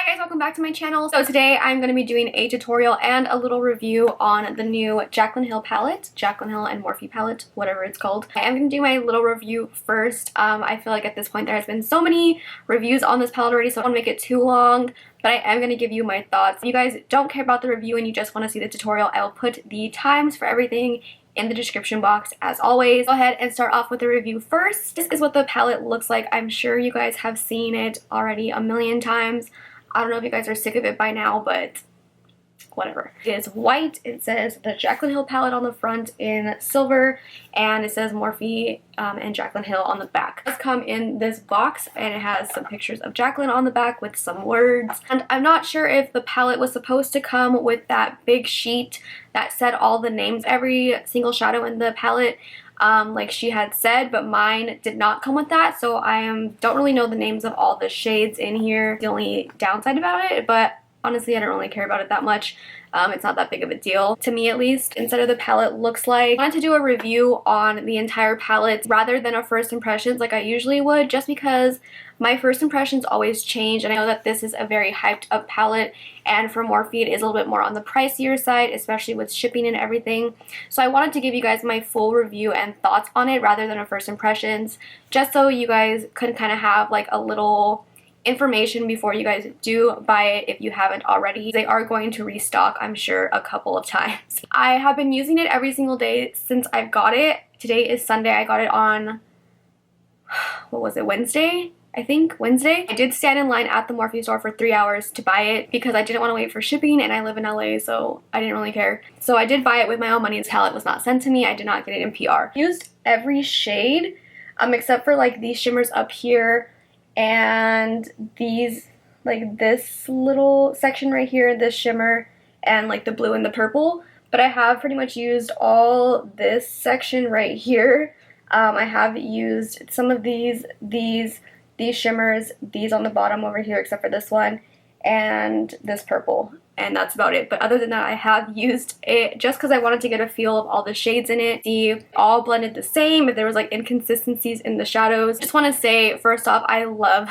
Hi guys, welcome back to my channel. So today I'm going to be doing a tutorial and a little review on the new Jaclyn Hill palette, Jaclyn Hill and Morphe palette, whatever it's called. I'm going to do my little review first. I feel like at this point there has been so many reviews on this palette already, so I don't want to make it too long, but I am going to give you my thoughts. If you guys don't care about the review and you just want to see the tutorial, I will put the times for everything in the description box as always. Go ahead and start off with the review first. This is what the palette looks like. I'm sure you guys have seen it already a million times. I don't know if you guys are sick of it by now, but whatever. It is white. It says the Jaclyn Hill palette on the front in silver, and it says Morphe and Jaclyn Hill on the back. It does come in this box, and it has some pictures of Jaclyn on the back with some words. And I'm not sure if the palette was supposed to come with that big sheet that said all the names, every single shadow in the palette, like she had said, but mine did not come with that, so I don't really know the names of all the shades in here. The only downside about it, but honestly I don't really care about it that much. It's not that big of a deal, to me at least. Instead of the palette looks like, I wanted to do a review on the entire palette rather than a first impressions like I usually would, just because my first impressions always change, and I know that this is a very hyped up palette, and for Morphe it is a little bit more on the pricier side, especially with shipping and everything. So I wanted to give you guys my full review and thoughts on it rather than a first impressions, just so you guys could kind of have like a little information before you guys do buy it if you haven't already. They are going to restock, I'm sure, a couple of times. I have been using it every single day since I've got it. Today is Sunday. I got it on, what was it, Wednesday? I think Wednesday. I did stand in line at the Morphe store for 3 hours to buy it because I didn't want to wait for shipping, and I live in LA, so I didn't really care. So I did buy it with my own money. This palette was not sent to me. I did not get it in PR. I used every shade except for like these shimmers up here and these, like this little section right here, this shimmer, and like the blue and the purple. But I have pretty much used all this section right here. I have used some of these shimmers, these on the bottom over here except for this one, and this purple, and that's about it. But other than that, I have used it just because I wanted to get a feel of all the shades in it, see if all blended the same, if there was like inconsistencies in the shadows. Just want to say, first off, I love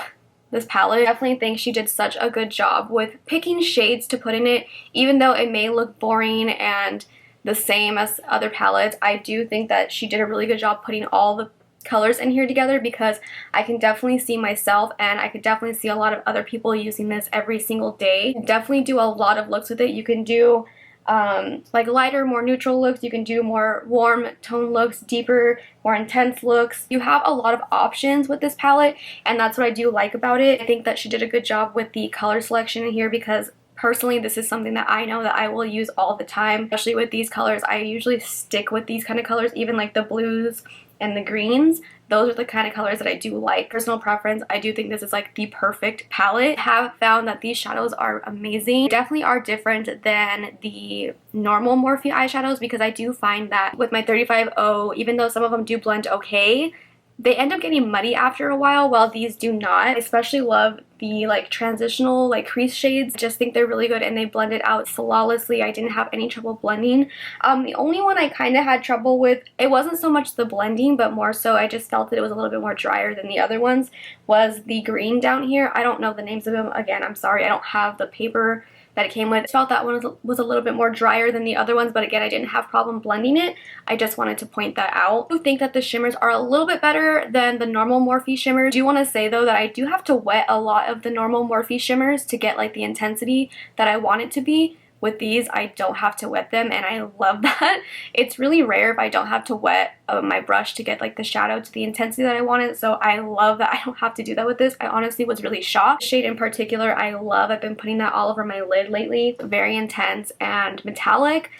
this palette. I definitely think she did such a good job with picking shades to put in it, even though it may look boring and the same as other palettes. I do think that she did a really good job putting all the colors in here together, because I can definitely see myself, and I could definitely see a lot of other people using this every single day. Definitely do a lot of looks with it. You can do like lighter, more neutral looks. You can do more warm tone looks, deeper, more intense looks. You have a lot of options with this palette, and that's what I do like about it. I think that she did a good job with the color selection in here, because personally, this is something that I know that I will use all the time, especially with these colors. I usually stick with these kind of colors, even like the blues and the greens. Those are the kind of colors that I do like. Personal preference, I do think this is like the perfect palette. I have found that these shadows are amazing. They definitely are different than the normal Morphe eyeshadows, because I do find that with my 35O, even though some of them do blend okay, they end up getting muddy after a while these do not. I especially love the like transitional like crease shades. I just think they're really good, and they blend it out flawlessly. I didn't have any trouble blending. The only one I kind of had trouble with, it wasn't so much the blending, but more so I just felt that it was a little bit more drier than the other ones, was the green down here. I don't know the names of them. Again, I'm sorry, I don't have the paper that it came with. I felt that one was a little bit more drier than the other ones, but again, I didn't have problem blending it. I just wanted to point that out. I do think that the shimmers are a little bit better than the normal Morphe shimmers. I do want to say though that I do have to wet a lot of the normal Morphe shimmers to get like the intensity that I want it to be. With these, I don't have to wet them, and I love that. It's really rare if I don't have to wet my brush to get like the shadow to the intensity that I wanted, so I love that I don't have to do that with this. I honestly was really shocked. The shade in particular I love. I've been putting that all over my lid lately. Very intense and metallic.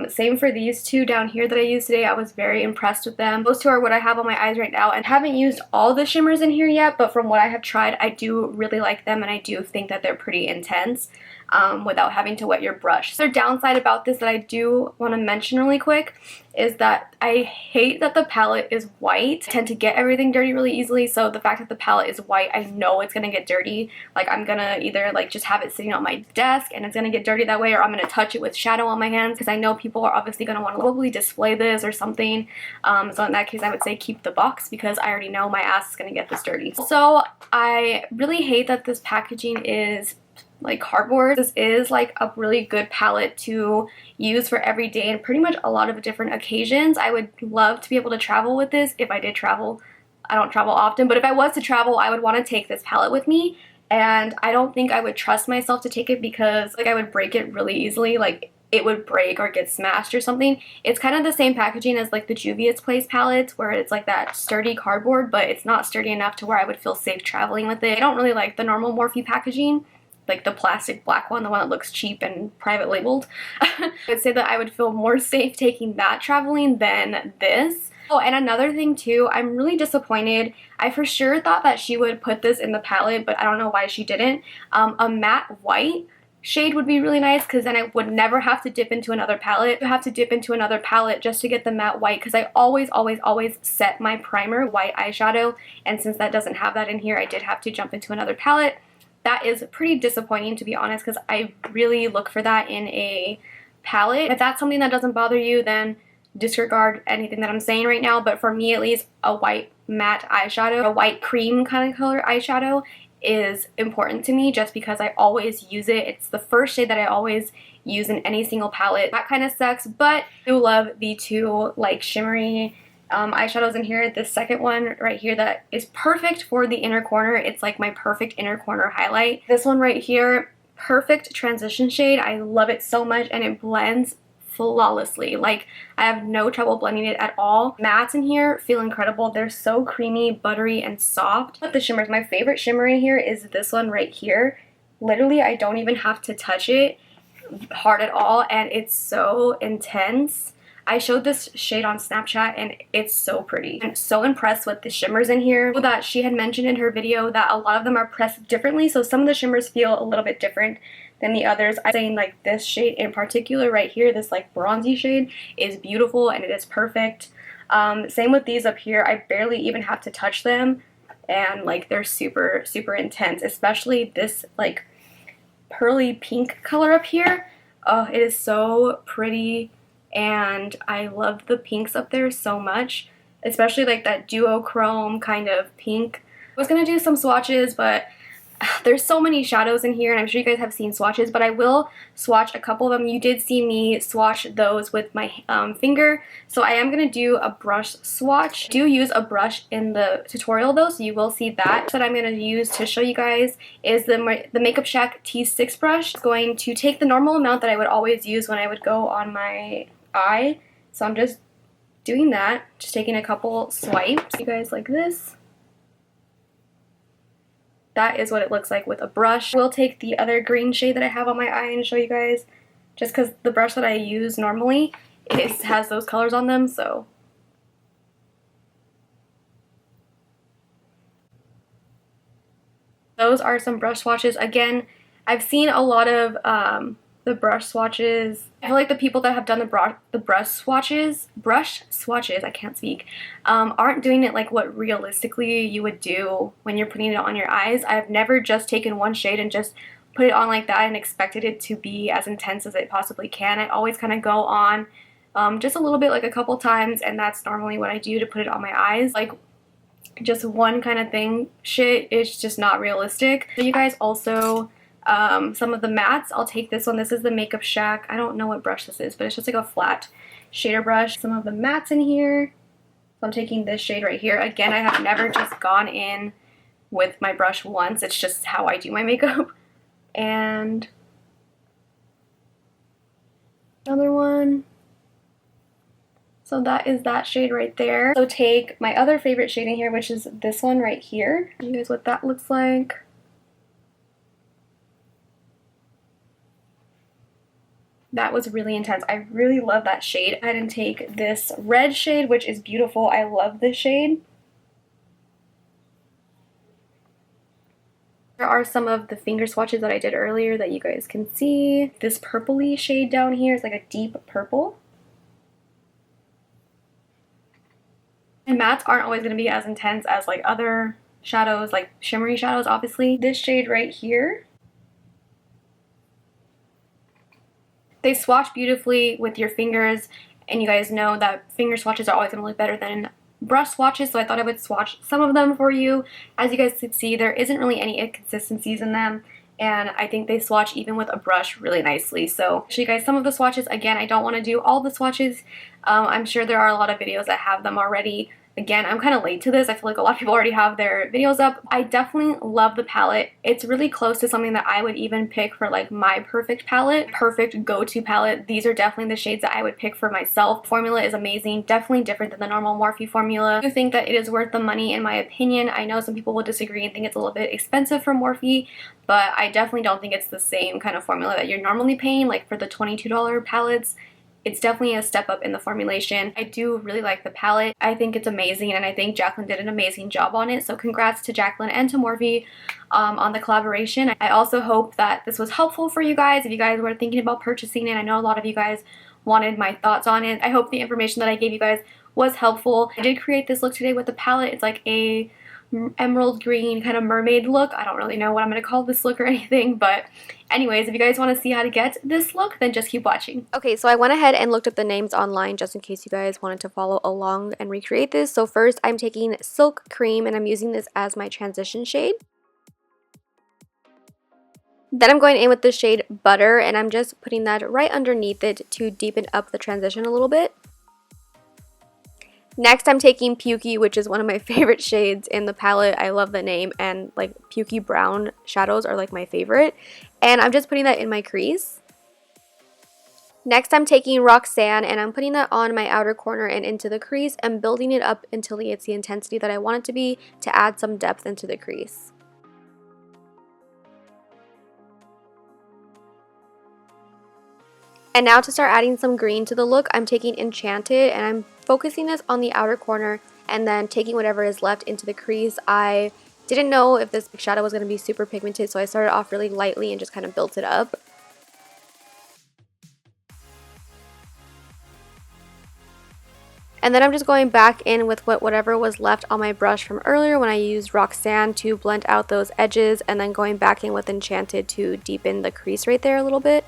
Same for these two down here that I used today. I was very impressed with them. Those two are what I have on my eyes right now, and haven't used all the shimmers in here yet, but from what I have tried, I do really like them, and I do think that they're pretty intense. Without having to wet your brush. So the downside about this that I do want to mention really quick is that I hate that the palette is white. I tend to get everything dirty really easily, so the fact that the palette is white, I know it's gonna get dirty. Like, I'm gonna either like just have it sitting on my desk and it's gonna get dirty that way, or I'm gonna touch it with shadow on my hands, because I know people are obviously gonna want to probably display this or something. So in that case, I would say keep the box, because I already know my ass is gonna get this dirty. So I really hate that this packaging is like cardboard. This is like a really good palette to use for every day and pretty much a lot of different occasions. I would love to be able to travel with this if I did travel. I don't travel often, but if I was to travel, I would want to take this palette with me, and I don't think I would trust myself to take it because like I would break it really easily. Like it would break or get smashed or something. It's kind of the same packaging as like the Juvia's Place palettes, where it's like that sturdy cardboard, but it's not sturdy enough to where I would feel safe traveling with it. I don't really like the normal Morphe packaging, like the plastic black one, the one that looks cheap and private labeled. I would say that I would feel more safe taking that traveling than this. Oh, and another thing too, I'm really disappointed. I for sure thought that she would put this in the palette, but I don't know why she didn't. A matte white shade would be really nice because then I would never have to dip into another palette. I have to dip into another palette just to get the matte white because I always set my primer white eyeshadow, and since that doesn't have that in here, I did have to jump into another palette. That is pretty disappointing, to be honest, because I really look for that in a palette. If that's something that doesn't bother you, then disregard anything that I'm saying right now, but for me at least, a white matte eyeshadow, a white cream kind of color eyeshadow is important to me just because I always use it. It's the first shade that I always use in any single palette. That kind of sucks, but I do love the two like shimmery eyeshadows in here. This second one right here that is perfect for the inner corner. It's like my perfect inner corner highlight. This one right here, perfect transition shade. I love it so much and it blends flawlessly. Like I have no trouble blending it at all. Mattes in here feel incredible. They're so creamy, buttery, and soft. But the shimmers, my favorite shimmer in here is this one right here. Literally, I don't even have to touch it hard at all, and it's so intense. I showed this shade on Snapchat and it's so pretty. I'm so impressed with the shimmers in here. That she had mentioned in her video that a lot of them are pressed differently, so some of the shimmers feel a little bit different than the others. I'm saying like this shade in particular right here, this like bronzy shade, is beautiful and it is perfect. Same with these up here. I barely even have to touch them and like they're super intense, especially this like pearly pink color up here. Oh, it is so pretty. And I love the pinks up there so much, especially like that duochrome kind of pink. I was gonna do some swatches, but there's so many shadows in here, and I'm sure you guys have seen swatches, but I will swatch a couple of them. You did see me swatch those with my finger, so I am gonna do a brush swatch. I do use a brush in the tutorial though, so you will see that. What I'm gonna use to show you guys is the Makeup Shack T6 brush. It's going to take the normal amount that I would always use when I would go on my eye, so I'm just doing that, just taking a couple swipes. You guys like this? That is what it looks like with a brush. We'll take the other green shade that I have on my eye and show you guys, just because the brush that I use normally has those colors on them, so. Those are some brush swatches. Again, I've seen a lot of the brush swatches. I feel like the people that have done the brush swatches, I can't speak, aren't doing it like what realistically you would do when you're putting it on your eyes. I've never just taken one shade and just put it on like that and expected it to be as intense as it possibly can. I always kind of go on just a little bit, like a couple times, and that's normally what I do to put it on my eyes. Like just one kind of thing shit is just not realistic. So you guys also some of the mattes, I'll take this one. This is the Makeup Shack. I don't know what brush this is, but it's just like a flat shader brush. Some of the mattes in here. So I'm taking this shade right here. Again, I have never just gone in with my brush once. It's just how I do my makeup. And another one. So that is that shade right there. So take my other favorite shade in here, which is this one right here. Show you guys what that looks like. That was really intense. I really love that shade. I didn't take this red shade, which is beautiful. I love this shade. There are some of the finger swatches that I did earlier that you guys can see. This purpley shade down here is like a deep purple. And mattes aren't always going to be as intense as like other shadows, like shimmery shadows, obviously. This shade right here. They swatch beautifully with your fingers, and you guys know that finger swatches are always going to look better than brush swatches, so I thought I would swatch some of them for you. As you guys could see, there isn't really any inconsistencies in them, and I think they swatch even with a brush really nicely. So show you guys some of the swatches. Again, I don't want to do all the swatches. I'm sure there are a lot of videos that have them already. Again, I'm kind of late to this. I feel like a lot of people already have their videos up. I definitely love the palette. It's really close to something that I would even pick for like my perfect palette, perfect go-to palette. These are definitely the shades that I would pick for myself. Formula is amazing, definitely different than the normal Morphe formula. I do think that it is worth the money in my opinion. I know some people will disagree and think it's a little bit expensive for Morphe, but I definitely don't think it's the same kind of formula that you're normally paying, like for the $22 palettes. It's definitely a step up in the formulation. I do really like the palette. I think it's amazing, and I think Jaclyn did an amazing job on it. So congrats to Jaclyn and to Morphe on the collaboration. I also hope that this was helpful for you guys if you guys were thinking about purchasing it. I know a lot of you guys wanted my thoughts on it. I hope the information that I gave you guys was helpful. I did create this look today with the palette. It's like a emerald green kind of mermaid look. I don't really know what I'm going to call this look or anything, but anyways, if you guys want to see how to get this look, then just keep watching. Okay, so I went ahead and looked up the names online just in case you guys wanted to follow along and recreate this. So first I'm taking Silk Cream and I'm using this as my transition shade. Then I'm going in with the shade Butter and I'm just putting that right underneath it to deepen up the transition a little bit. Next, I'm taking Pukey, which is one of my favorite shades in the palette. I love the name, and like Pukey brown shadows are like my favorite. And I'm just putting that in my crease. Next, I'm taking Roxanne, and I'm putting that on my outer corner and into the crease and building it up until it's the intensity that I want it to be to add some depth into the crease. And now to start adding some green to the look, I'm taking Enchanted and I'm focusing this on the outer corner and then taking whatever is left into the crease. I didn't know if this shadow was going to be super pigmented, so I started off really lightly and just kind of built it up. And then I'm just going back in with whatever was left on my brush from earlier when I used Roxanne to blend out those edges, and then going back in with Enchanted to deepen the crease right there a little bit.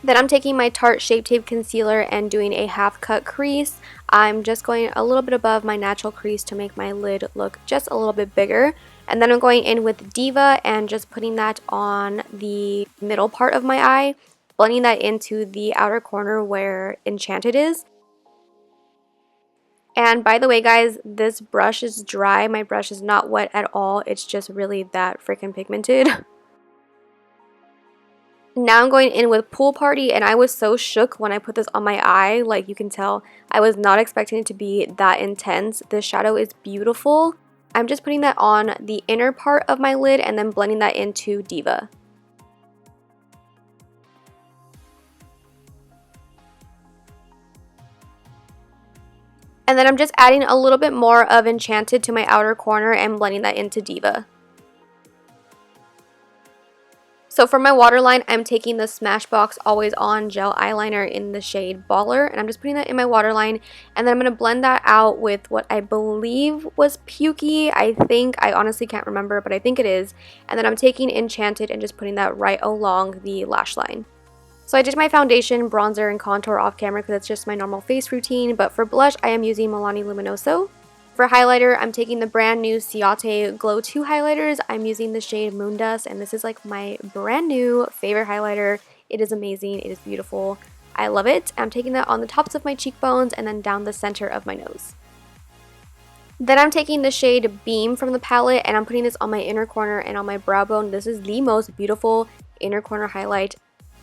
Then I'm taking my Tarte Shape Tape Concealer and doing a half cut crease. I'm just going a little bit above my natural crease to make my lid look just a little bit bigger. And then I'm going in with Diva and just putting that on the middle part of my eye, blending that into the outer corner where Enchanted is. And by the way guys, this brush is dry. My brush is not wet at all. It's just really that freaking pigmented. Now I'm going in with Pool Party, and I was so shook when I put this on my eye. Like you can tell, I was not expecting it to be that intense. This shadow is beautiful. I'm just putting that on the inner part of my lid and then blending that into Diva. And then I'm just adding a little bit more of Enchanted to my outer corner and blending that into Diva. So for my waterline, I'm taking the Smashbox Always On Gel Eyeliner in the shade Baller, and I'm just putting that in my waterline, and then I'm going to blend that out with what I believe was Pukey. I honestly can't remember, but I think it is. And then I'm taking Enchanted and just putting that right along the lash line. So I did my foundation, bronzer, and contour off camera because it's just my normal face routine, but for blush, I am using Milani Luminoso. For highlighter, I'm taking the brand new Ciate Glow 2 highlighters. I'm using the shade Moondust, and this is like my brand new favorite highlighter. It is amazing. It is beautiful. I love it. I'm taking that on the tops of my cheekbones and then down the center of my nose. Then I'm taking the shade Beam from the palette, and I'm putting this on my inner corner and on my brow bone. This is the most beautiful inner corner highlight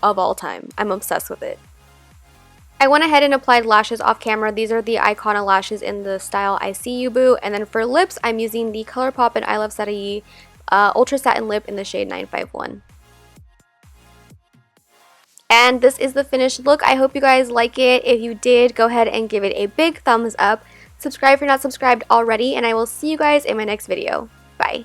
of all time. I'm obsessed with it. I went ahead and applied lashes off camera. These are the Icona lashes in the style I See You Boo. And then for lips, I'm using the ColourPop and I Love Satin Ultra Satin Lip in the shade 951. And this is the finished look. I hope you guys like it. If you did, go ahead and give it a big thumbs up. Subscribe if you're not subscribed already, and I will see you guys in my next video. Bye.